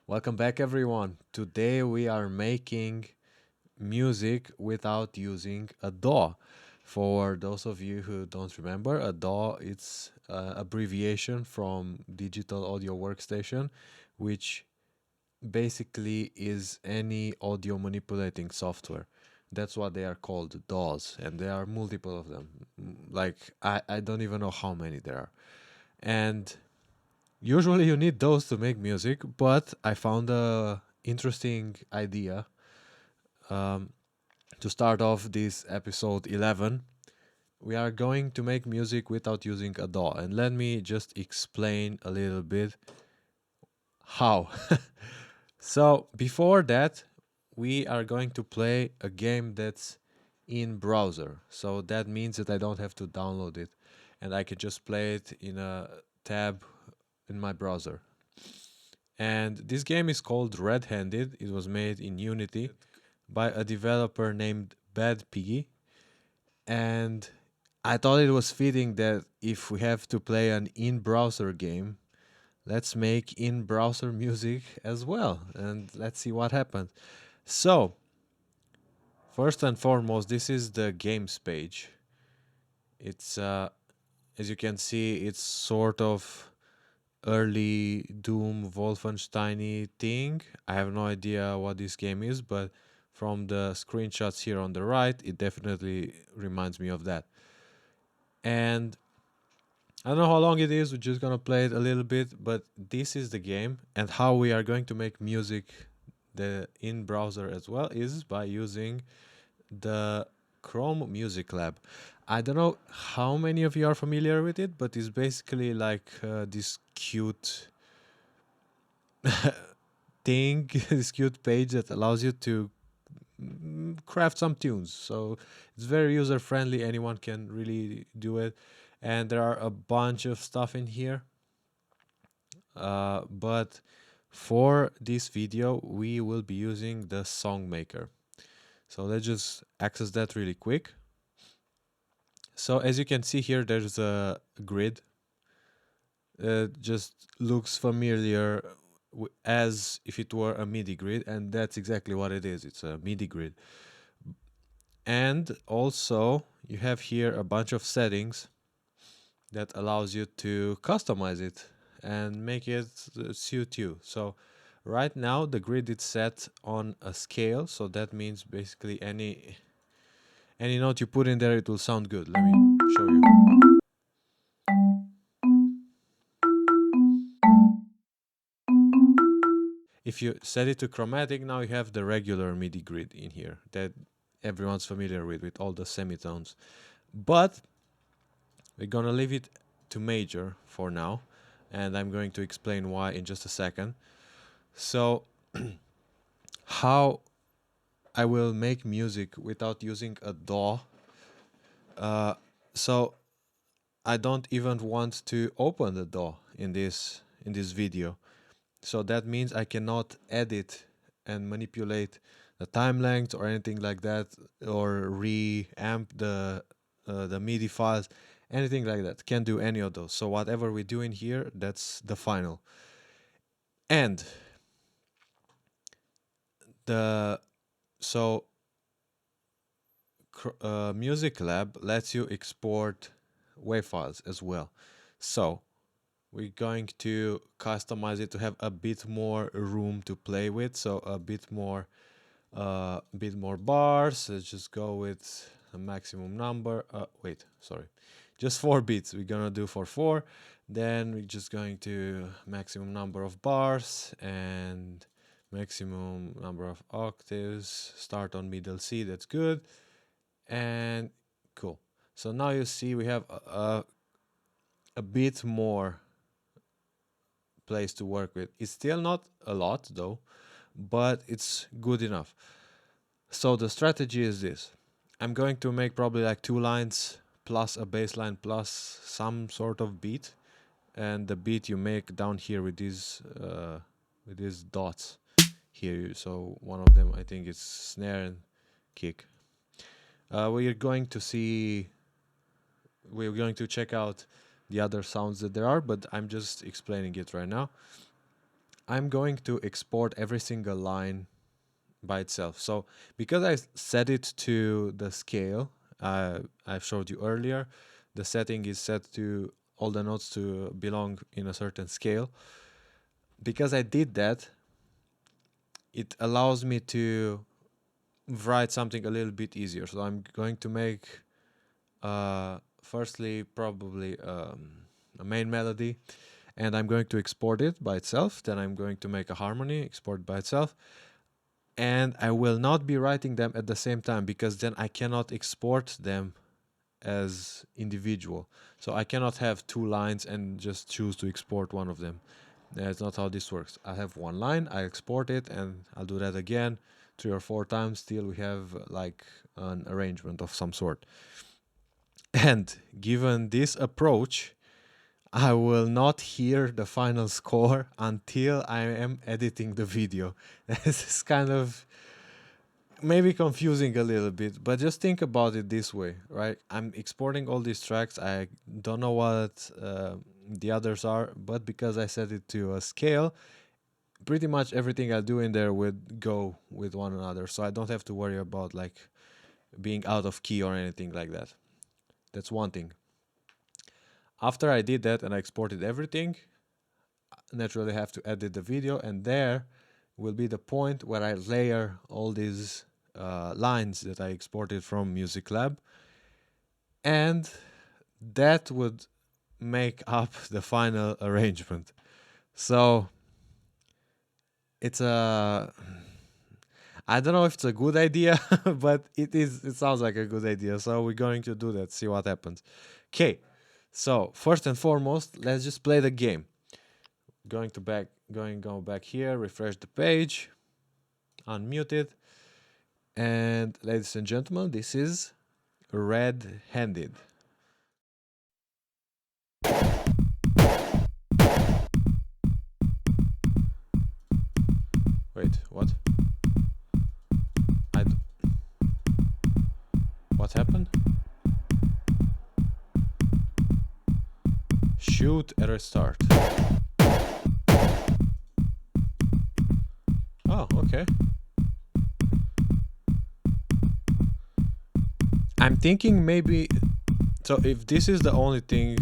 Welcome back, everyone. Today we are making music without using a DAW. For those of you who don't remember, a DAW it's abbreviation from Digital Audio Workstation, which basically is any audio manipulating software. That's what they are called, DAWs, and there are multiple of them. Like I don't even know how many there are. And usually you need those to make music, but I found a interesting idea um, to start off this episode 11. We are going to make music without using a DAW, and let me just explain a little bit how. So, before that, we are going to play a game that's in browser. So that means that I don't have to download it and I can just play it in a tab in my browser. And this game is called Red Handed. It was made in Unity by a developer named Bad Piggy. And I thought it was fitting that if we have to play an in browser game, let's make in browser music as well. And let's see what happens. So, first and foremost, this is the games page. It's, as you can see, it's sort of early Doom Wolfenstein thing. I have no idea what this game is, but from the screenshots here on the right, it definitely reminds me of that. And I don't know how long it is, we're just gonna play it a little bit, but this is the game, and how we are going to make music the in browser as well is by using the Chrome Music Lab. I don't know how many of you are familiar with it, but it's basically like this cute thing, this cute page that allows you to craft some tunes. So it's very user friendly. Anyone can really do it, and there are a bunch of stuff in here. But for this video, we will be using the song maker. So let's just access that really quick. So as you can see here, there's a grid. It just looks familiar as if it were a MIDI grid, and that's exactly what it is. It's a MIDI grid. And also you have here a bunch of settings that allows you to customize it and make it suit you. So right now the grid is set on a scale, so that means basically any note you put in there, it will sound good. Let me show you. If you set it to chromatic, now you have the regular MIDI grid in here that everyone's familiar with all the semitones. But we're gonna leave it to major for now, and I'm going to explain why in just a second. So, how I will make music without using a DAW. So I don't even want to open the DAW in this video. So that means I cannot edit and manipulate the time length or anything like that, or reamp the MIDI files, anything like that. Can't do any of those. So whatever we do in here, that's the final. And the so Music Lab lets you export WAV files as well. So we're going to customize it to have a bit more room to play with. So a bit more bars. Let's just go with a maximum number. Wait, sorry, just 4 bits. We're gonna do for 4. Then we're just going to maximum number of bars and maximum number of octaves. Start on middle C. That's good. And cool. So now you see we have a bit more place to work with. It's still not a lot though, but it's good enough. So the strategy is this. I'm going to make probably like 2 lines plus a bass line plus some sort of beat, and the beat you make down here with these dots here. So one of them, I think, is snare and kick. We're going to see. We're going to check out the other sounds that there are, but I'm just explaining it right now. I'm going to export every single line by itself. So because I set it to the scale I showed you earlier, the setting is set to all the notes to belong in a certain scale. Because I did that, it allows me to write something a little bit easier. So I'm going to make firstly probably a main melody, and I'm going to export it by itself. Then I'm going to make a harmony, export by itself, and I will not be writing them at the same time because then I cannot export them as individual. So I cannot have two lines and just choose to export one of them. That's not how this works. I have one line, I export it, and I'll do that again 3 or 4 times till we have like an arrangement of some sort. And given this approach, I will not hear the final score until I am editing the video. This is kind of maybe confusing a little bit, but just think about it this way, right? I'm exporting all these tracks. I don't know what the others are, but because I set it to a scale, pretty much everything I do in there would go with one another. So I don't have to worry about like being out of key or anything like that. That's one thing. After I did that and I exported everything, I naturally have to edit the video, and there will be the point where I layer all these lines that I exported from Music Lab, and that would make up the final arrangement. So it's a I don't know if it's a good idea, but it sounds like a good idea. So we're going to do that, see what happens. Okay. So first and foremost, let's just play the game. Go back here, refresh the page, unmute it, and ladies and gentlemen, this is Red-Handed. Wait, what? What happened? Shoot at a start. Oh, okay. I'm thinking maybe... So if this is the only thing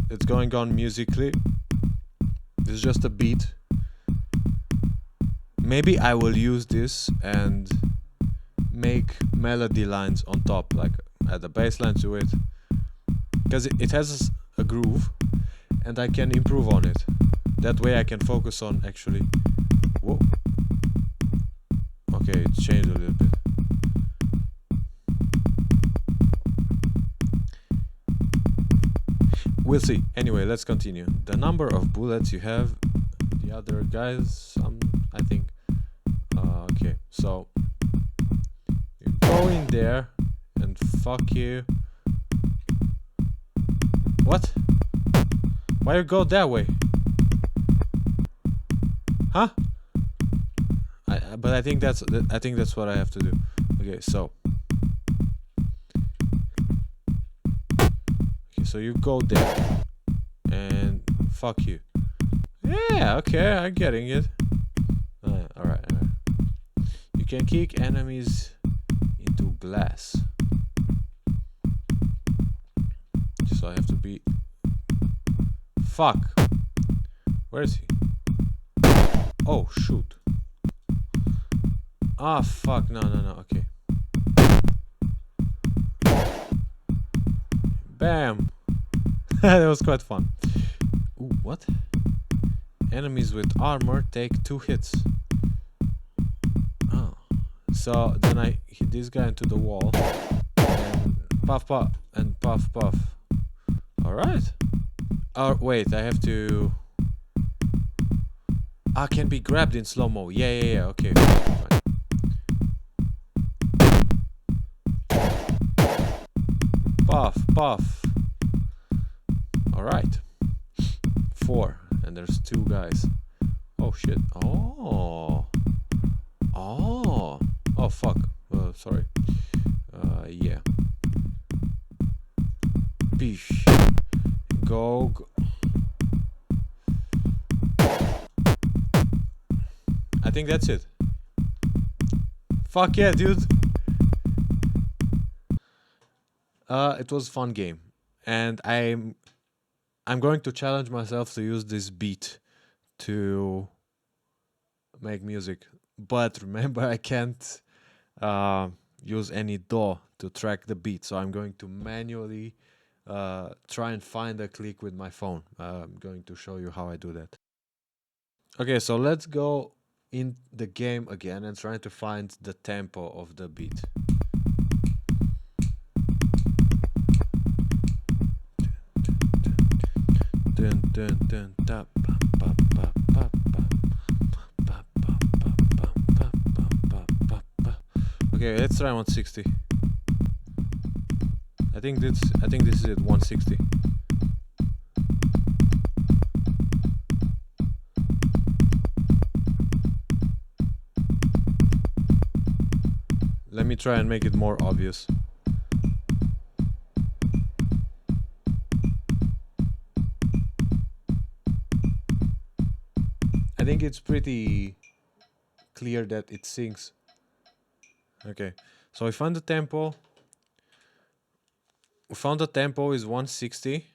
that's going on musically, this is just a beat, maybe I will use this and make melody lines on top, like add a bass line to it, because it has a groove and I can improve on it. That way I can focus on actually... Whoa. Okay, it changed a little bit. We'll see. Anyway, let's continue. The number of bullets you have, the other guys, I think. Okay, so you go in there and fuck you. What? Why you go that way? Huh? But I think that's what I have to do. Okay, so. Okay, so you go there and fuck you. Yeah, okay, I'm getting it. Alright. You can kick enemies into glass. So I have to be... Fuck! Where is he? Oh, shoot. Ah, fuck, no, okay. Bam! That was quite fun. Ooh, what? Enemies with armor take 2 hits. Oh. So then I hit this guy into the wall. And puff puff and puff puff. Alright. Oh, wait, I have to... I can be grabbed in slow-mo. Yeah, okay. Fine. Puff, puff. Alright. 4. And there's 2 guys. Oh, shit. Oh, fuck. Sorry. Yeah. Bish. Go. think that's it. Fuck yeah, dude. It was a fun game, and I'm going to challenge myself to use this beat to make music. But remember, I can't use any DAW to track the beat, so I'm going to manually try and find a click with my phone. I'm going to show you how I do that. Okay, so let's go in the game again and try to find the tempo of the beat. Dun, dun, dun, da, ba, ba, ba, ba, ba. Ba, ba, ba, ba, ba, ba, ba, ba. Okay, let's try 160. I think this is it, 160. Let me try and make it more obvious. I think it's pretty clear that it syncs. Okay, so we found the tempo. We found the tempo is 160.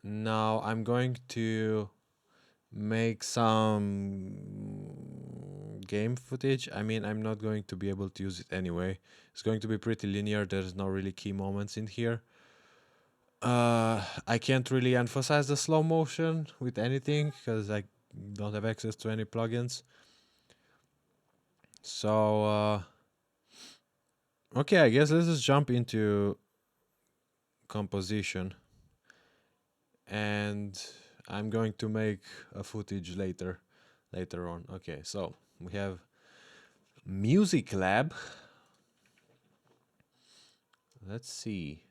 Now I'm going to make some game footage. I mean, I'm not going to be able to use it anyway. It's going to be pretty linear. There's no really key moments in here. I can't really emphasize the slow motion with anything because I don't have access to any plugins. So, okay, I guess let's just jump into composition. And I'm going to make a footage later on. Okay, so we have Music Lab. Let's see.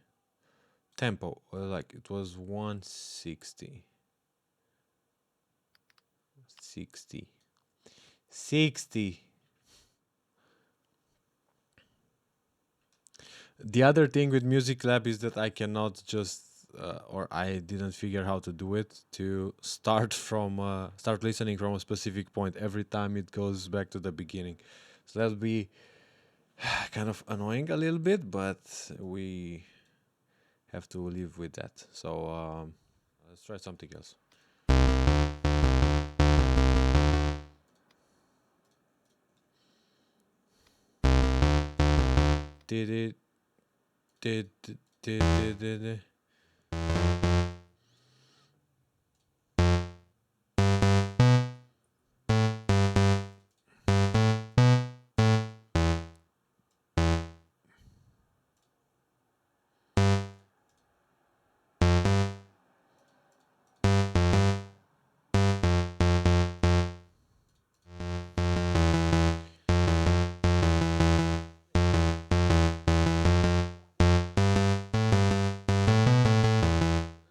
Tempo, like it was 160. 60. The other thing with Music Lab is that I cannot just or I didn't figure how to do it to start listening from a specific point every time it goes back to the beginning. So that'll be kind of annoying a little bit, but we have to live with that. So let's try something else. Did it? Did.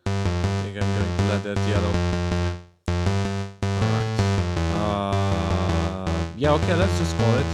I think I'm going to let that yellow. Alright. Yeah, okay, let's just call it.